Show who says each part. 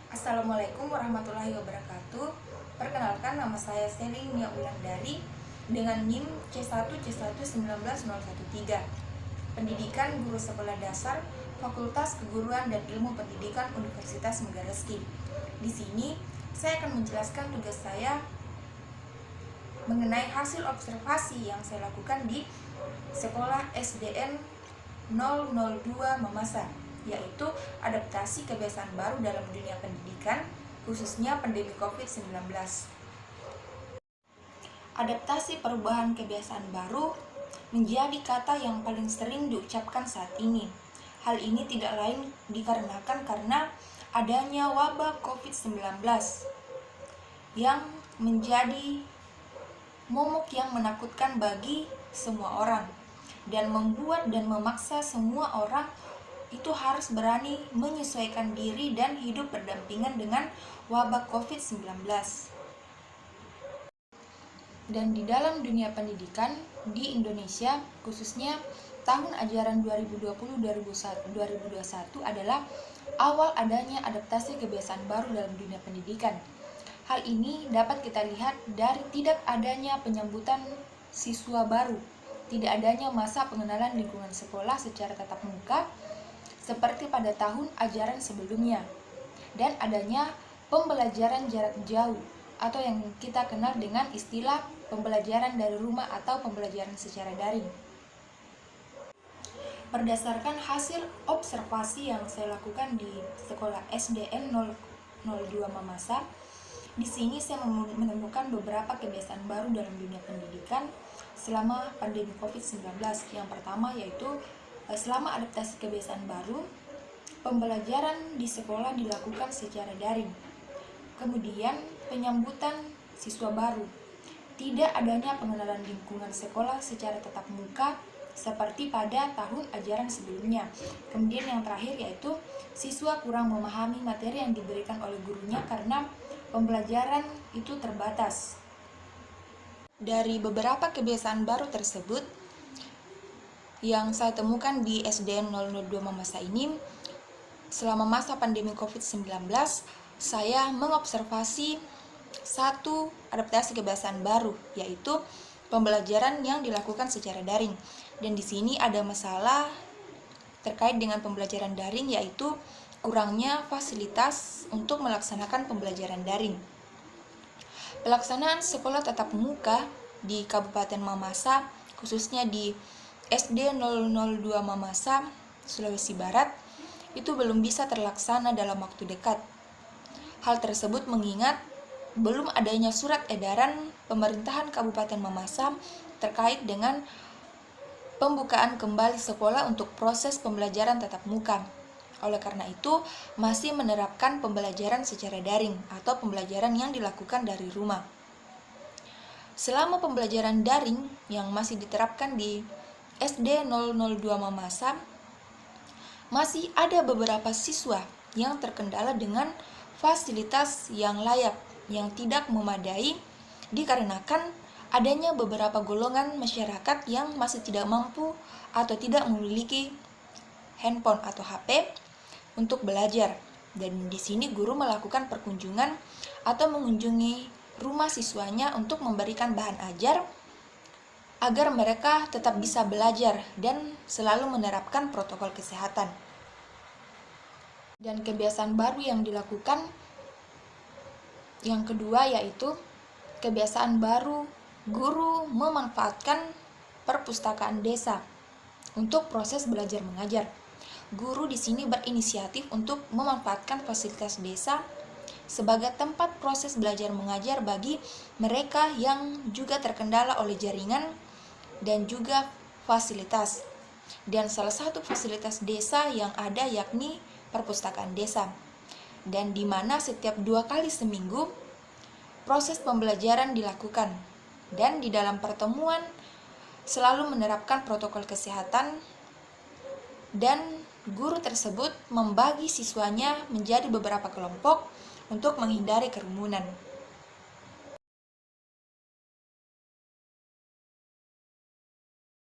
Speaker 1: Assalamualaikum warahmatullahi wabarakatuh. Perkenalkan, nama saya Selin Nia Wulandari dengan NIM C1C1190113. Pendidikan Guru Sekolah Dasar Fakultas Keguruan dan Ilmu Pendidikan Universitas Megaleski. Di sini saya akan menjelaskan tugas saya mengenai hasil observasi yang saya lakukan di Sekolah SDN 002 Mamasa, yaitu adaptasi kebiasaan baru dalam dunia pendidikan, khususnya pandemi COVID-19. Adaptasi perubahan kebiasaan baru menjadi kata yang paling sering diucapkan saat ini. Hal ini tidak lain dikarenakan karena adanya wabah COVID-19 yang menjadi momok yang menakutkan bagi semua orang dan membuat dan memaksa semua orang itu harus berani menyesuaikan diri dan hidup berdampingan dengan wabah COVID-19. Dan di dalam dunia pendidikan di Indonesia, khususnya tahun ajaran 2020-2021 adalah awal adanya adaptasi kebiasaan baru dalam dunia pendidikan. Hal ini dapat kita lihat dari tidak adanya penyambutan siswa baru, tidak adanya masa pengenalan lingkungan sekolah secara tatap muka seperti pada tahun ajaran sebelumnya, dan adanya pembelajaran jarak jauh atau yang kita kenal dengan istilah pembelajaran dari rumah atau pembelajaran secara daring. Berdasarkan hasil observasi yang saya lakukan di sekolah SDN 002 Mamasa, di sini saya menemukan beberapa kebiasaan baru dalam dunia pendidikan selama pandemi COVID-19. Yang pertama yaitu selama adaptasi kebiasaan baru, pembelajaran di sekolah dilakukan secara daring. Kemudian penyambutan siswa baru, tidak adanya pengenalan lingkungan sekolah secara tatap muka seperti pada tahun ajaran sebelumnya. Kemudian yang terakhir yaitu siswa kurang memahami materi yang diberikan oleh gurunya karena pembelajaran itu terbatas. Dari beberapa kebiasaan baru tersebut yang saya temukan di SDN 002 Mamasa ini, selama masa pandemi COVID-19, saya mengobservasi satu adaptasi kebiasaan baru, yaitu pembelajaran yang dilakukan secara daring. Dan di sini ada masalah terkait dengan pembelajaran daring, yaitu kurangnya fasilitas untuk melaksanakan pembelajaran daring. Pelaksanaan sekolah tatap muka di Kabupaten Mamasa, khususnya di SD 002 Mamasa, Sulawesi Barat, itu belum bisa terlaksana dalam waktu dekat. Hal tersebut mengingat belum adanya surat edaran pemerintahan Kabupaten Mamasa terkait dengan pembukaan kembali sekolah untuk proses pembelajaran tatap muka. Oleh karena itu, masih menerapkan pembelajaran secara daring atau pembelajaran yang dilakukan dari rumah. Selama pembelajaran daring yang masih diterapkan di SD 002 Mamasa, masih ada beberapa siswa yang terkendala dengan fasilitas yang layak, yang tidak memadai, dikarenakan adanya beberapa golongan masyarakat yang masih tidak mampu atau tidak memiliki handphone atau HP untuk belajar. Dan di sini guru melakukan perkunjungan atau mengunjungi rumah siswanya untuk memberikan bahan ajar agar mereka tetap bisa belajar dan selalu menerapkan protokol kesehatan. Dan kebiasaan baru yang dilakukan yang kedua yaitu kebiasaan baru guru memanfaatkan perpustakaan desa untuk proses belajar mengajar. Guru di sini berinisiatif untuk memanfaatkan fasilitas desa sebagai tempat proses belajar mengajar bagi mereka yang juga terkendala oleh jaringan dan juga fasilitas. Dan salah satu fasilitas desa yang ada yakni perpustakaan desa, dan di mana setiap 2 kali seminggu proses pembelajaran dilakukan, dan di dalam pertemuan selalu menerapkan protokol kesehatan, dan guru tersebut membagi siswanya menjadi beberapa kelompok untuk menghindari kerumunan.